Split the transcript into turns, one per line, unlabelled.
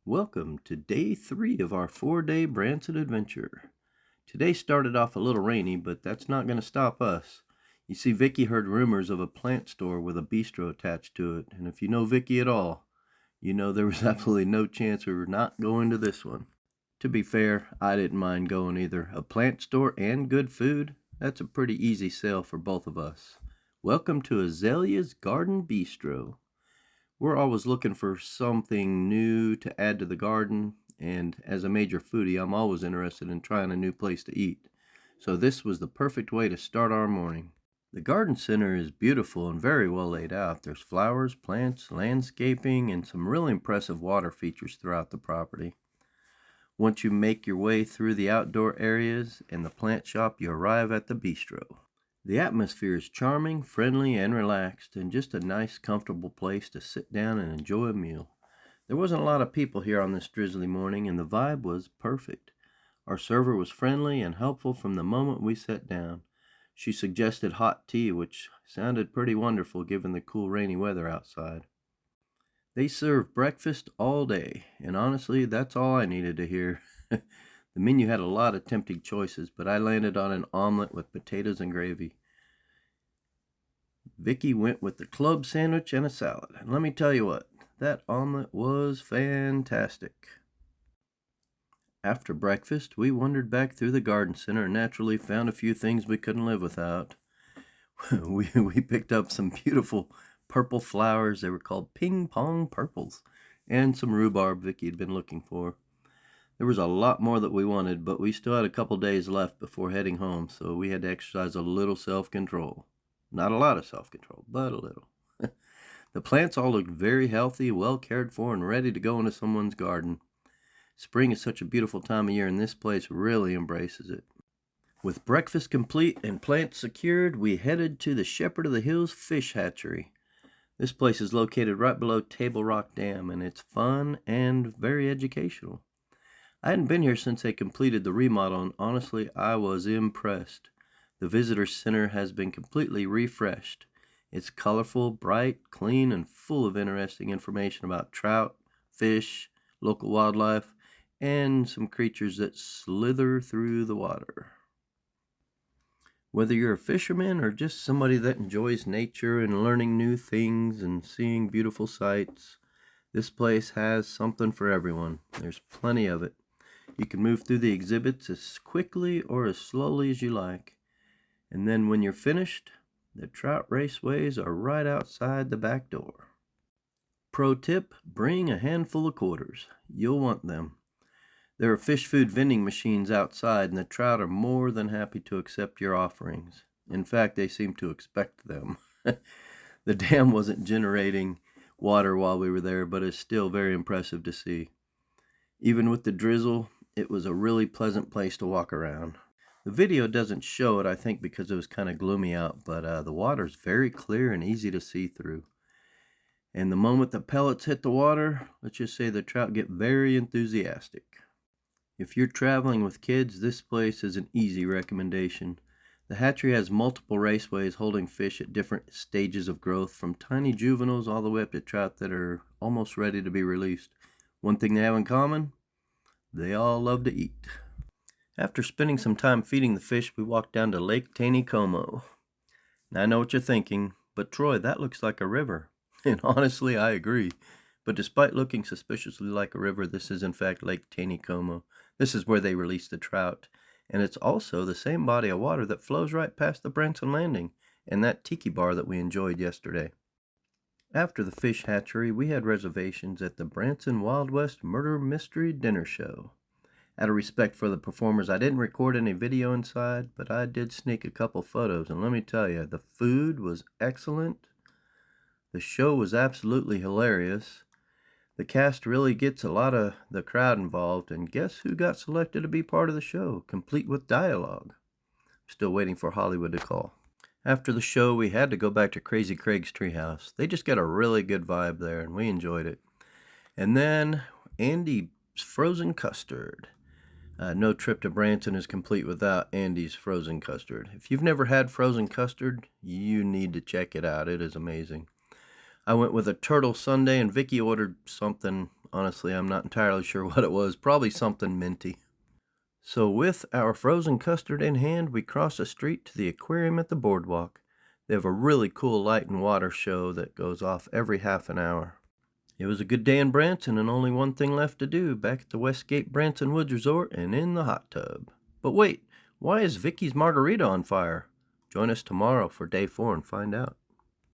Welcome to day 3 of our 4-day Branson adventure. Today started off a little rainy, but that's not going to stop us. You see, Vicky heard rumors of a plant store with a bistro attached to it, and if you know Vicky at all, you know there was absolutely no chance we were not going to this one. To be fair, I didn't mind going either. A plant store and good food? That's a pretty easy sale for both of us. Welcome to Azalea's Garden Bistro. We're always looking for something new to add to the garden, and as a major foodie, I'm always interested in trying a new place to eat. So this was the perfect way to start our morning. The garden center is beautiful and very well laid out. There's flowers, plants, landscaping, and some really impressive water features throughout the property. Once you make your way through the outdoor areas and the plant shop, you arrive at the bistro. The atmosphere is charming, friendly, and relaxed, and just a nice, comfortable place to sit down and enjoy a meal. There wasn't a lot of people here on this drizzly morning, and the vibe was perfect. Our server was friendly and helpful from the moment we sat down. She suggested hot tea, which sounded pretty wonderful given the cool, rainy weather outside. They serve breakfast all day, and honestly, that's all I needed to hear. The menu had a lot of tempting choices, but I landed on an omelet with potatoes and gravy. Vicky went with the club sandwich and a salad. And let me tell you what, that omelet was fantastic. After breakfast, we wandered back through the garden center and naturally found a few things we couldn't live without. we picked up some beautiful purple flowers. They were called ping pong purples, and some rhubarb Vicky had been looking for. There was a lot more that we wanted, but we still had a couple days left before heading home, so we had to exercise a little self-control. Not a lot of self-control, but a little. The plants all looked very healthy, well cared for, and ready to go into someone's garden. Spring is such a beautiful time of year, and this place really embraces it. With breakfast complete and plants secured, we headed to the Shepherd of the Hills Fish Hatchery. This place is located right below Table Rock Dam, and it's fun and very educational. I hadn't been here since they completed the remodel, and honestly, I was impressed. The visitor center has been completely refreshed. It's colorful, bright, clean, and full of interesting information about trout, fish, local wildlife, and some creatures that slither through the water. Whether you're a fisherman or just somebody that enjoys nature and learning new things and seeing beautiful sights, this place has something for everyone. There's plenty of it. You can move through the exhibits as quickly or as slowly as you like. And then when you're finished, the trout raceways are right outside the back door. Pro tip, bring a handful of quarters. You'll want them. There are fish food vending machines outside, and the trout are more than happy to accept your offerings. In fact, they seem to expect them. The dam wasn't generating water while we were there, but it's still very impressive to see. Even with the drizzle, it was a really pleasant place to walk around. The video doesn't show it, I think, because it was kind of gloomy out, but the water's very clear and easy to see through. And the moment the pellets hit the water, let's just say the trout get very enthusiastic. If you're traveling with kids, this place is an easy recommendation. The hatchery has multiple raceways holding fish at different stages of growth, from tiny juveniles all the way up to trout that are almost ready to be released. One thing they have in common, they all love to eat. After spending some time feeding the fish, we walked down to Lake Taneycomo. Now I know what you're thinking, but Troy, that looks like a river. And honestly, I agree. But despite looking suspiciously like a river, this is in fact Lake Taneycomo. This is where they release the trout. And it's also the same body of water that flows right past the Branson Landing and that tiki bar that we enjoyed yesterday. After the fish hatchery, we had reservations at the Branson Wild West Murder Mystery Dinner Show. Out of respect for the performers, I didn't record any video inside, but I did sneak a couple photos, and let me tell you, the food was excellent. The show was absolutely hilarious. The cast really gets a lot of the crowd involved, and guess who got selected to be part of the show, complete with dialogue? I'm still waiting for Hollywood to call. After the show, we had to go back to Crazy Craig's treehouse. They just got a really good vibe there, and we enjoyed it. And then Andy's frozen custard. No trip to Branson is complete without Andy's frozen custard. If you've never had frozen custard, you need to check it out. It is amazing. I went with a turtle sundae, and Vicky ordered something Honestly, I'm not entirely sure what it was. Probably something minty. So, with our frozen custard in hand, we cross the street to the aquarium at the boardwalk. They have a really cool light and water show that goes off every half an hour. It was a good day in Branson and only one thing left to do, back at the Westgate Branson Woods Resort and in the hot tub. But wait, why is Vicky's margarita on fire? Join us tomorrow for day 4 and find out.